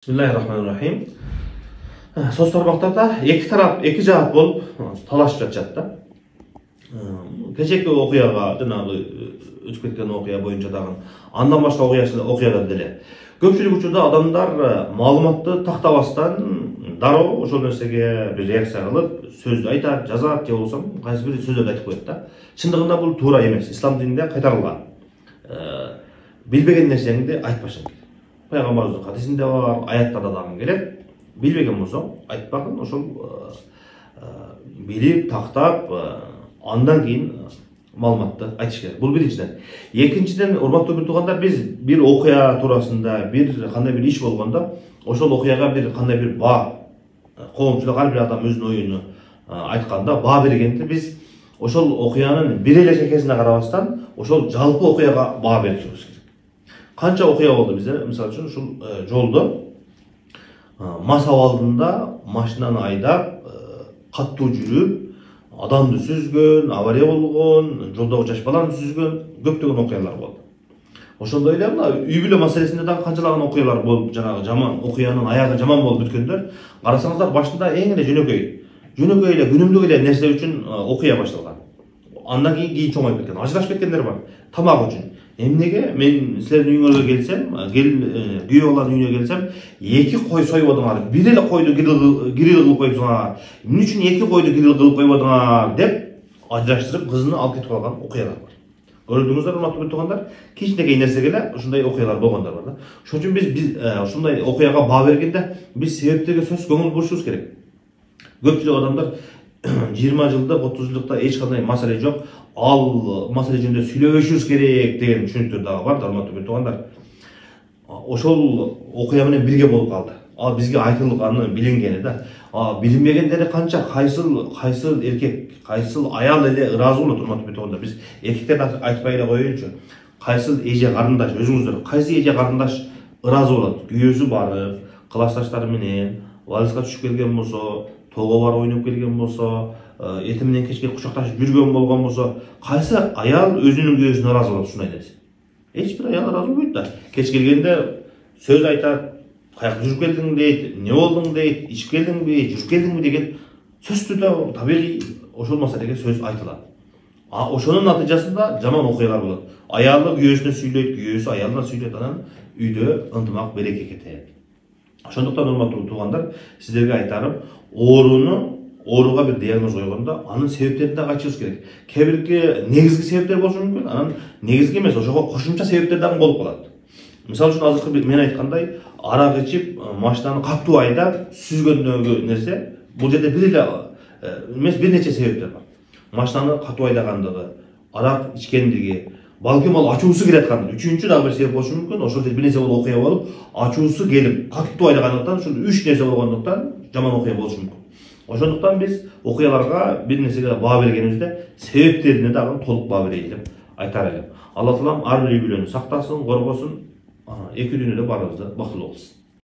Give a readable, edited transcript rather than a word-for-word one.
Bismillahirrahmanirrahim. Söz tarmaqlarda iki jagt bolup talashıp жатышат da. Kecheki okuyaga, janagı ötüp ketken okuya boyunca dagы andan başka okuyalar деле. Көпчүлүк учурда адамдар маалыматты тактабастан дароо ошол нерсеге бир реакция кылып, сөздү айтат, жазат, же болбосо кайсы бир сөздөрдү айтып коет да. Чындыгында бул туура эмес. Ислам дининде кайтарылган. Билбеген нерсеңди айтпашың. Пайгамбарыбыздын хадисинде бар, аяттарда дагы келет. Билбеген болсоң, айтпагын, ошол билип, тактап, андан кийин маалыматты айтыш керек. Бул биринчиден. Экинчиден, урматтуу бир туугандар, биз бир окуя туурасында, бир кандай бир иш болгондо, ошол окуяга бир кандай бир баа, коомчулук ар бир адам өзүнүн оюну айтканда баа бергенде биз ошол окуянын бир эле чекесине карабастан, ошол жалпы окуяга баа беришибиз керек. Канча окуя болду бизде, мисалы үчүн ушул жолдо мас абалында машинаны айдап, каттуу жүрүп, адамды сүзгөн, авария болгон, жолдогу жаш баланы сүзгөн көптөгөн окуялар болду. Ошондой эле мына үй бүлө маселесинде дагы канчалаган окуялар болуп, жанагы жаман окуянын аягы жаман болуп бүткөндөр, карасаңыздар башында эң эле жөнөкөй эле күнүмдүк эле нерсе үчүн окуя башталган. Андан кийин чоңоюп кеткен, ажырашып кеткендер бар. Тамак үчүн. Эмнеге мен силердин үйүңөргө келсем, күйөө баланын үйүнө келсем, 2 кой союп отуңар, бир эле койду гриль кылып коюпсуңар. Эмне үчүн 2 койду гриль кылып коюп отуңар деп ажыраштырып кызын алып кетип калган окуялар бар. Көрдүңүздөр, урматтуу туугандар, кичинекей нерсеге эле ушундай окуялар болгондор бар да. Ошон үчүн биз ушундай окуяга баа бергенде биз себептерге сөзсүз көңүл бурушубуз керек. Көпчүлүк адамдар 20 жылдык, 30 жылдыкта эч кандай маселе жок, ал маселе жөнүндө сүйлөшүбүз керек деген түшүнүктөр дагы бар, урматтуу туугандар. Ошол окуя менен бирге болуп калды. Ал бизге айтылганы, билингени да. Билинбегендери канча, кайсыл эркек, кайсыл аял эле ыраазы болот, урматтуу туугандар. Биз эркектерди айтпай эле коеюнчу. Кайсыл эже карындаш, өзүңүздөр кайсы эже карындаш ыраазы болот? Күйөөсү барып, классташтары менен вальска түшүп келген болсо, тоого барып ойноп келген болсо, эртең менен кечке кучакташып жүргөн болгон болсо, кайсы аял өзүнүн күйөөсүнө ыраазы болот ушундай нерсе? Эч бир аял ыраазы болбойт да. Кеч келгенде сөз айтат, каяка жүрүп келдиң дейт, эмне болдуң дейт, ичип келдиңби, жүрүп келдиңби деген сөз түрдө табигый ошол маселеге сөз айтылат. Ошонун натыйжасында жаман окуялар болот. Аялы күйөөсүнө сүйлөйт, күйөөсү аялына сүйлөйт, анан үйдө ынтымак береке кетет. Ошондуктан урматтуу туугандар, сиздерге айтарым, ооруга бир диагноз койгондо анын себептерин дагы айтышыбыз керек. Кээ бирки негизги себептер болушу мүмкүн, анан негизги эмес, ошого кошумча себептер дагы болуп калат. Мисалы үчүн азыркы мен айткандай, арак ичип, машинаны каттуу айдап, сүзгөндөгү нерсе, бул жерде бир эле эмес, бир нече себептер бар. Машинаны каттуу айдагандыгы, арак ичкендиги, балким ал ачуусу келаткандыгы, үчүнчү дагы бир себеп болушу мүмкүн. Ошол бир нерсе болуп окуя болуп, ачуусу келип, каттуу айдагандыктан, ушул 3 нерсе болгондуктан жаман окуя болушу мүмкүн. Ошондуктан биз окуяларга бир нерсеге баа бергенибизде себептерине дагы толук баа берейин деп айтар элем. Алла таалам ар бир үй бүлөнү сактасын, коргосун, эки дүйнөдө баарыбызды бактылуу кылсын.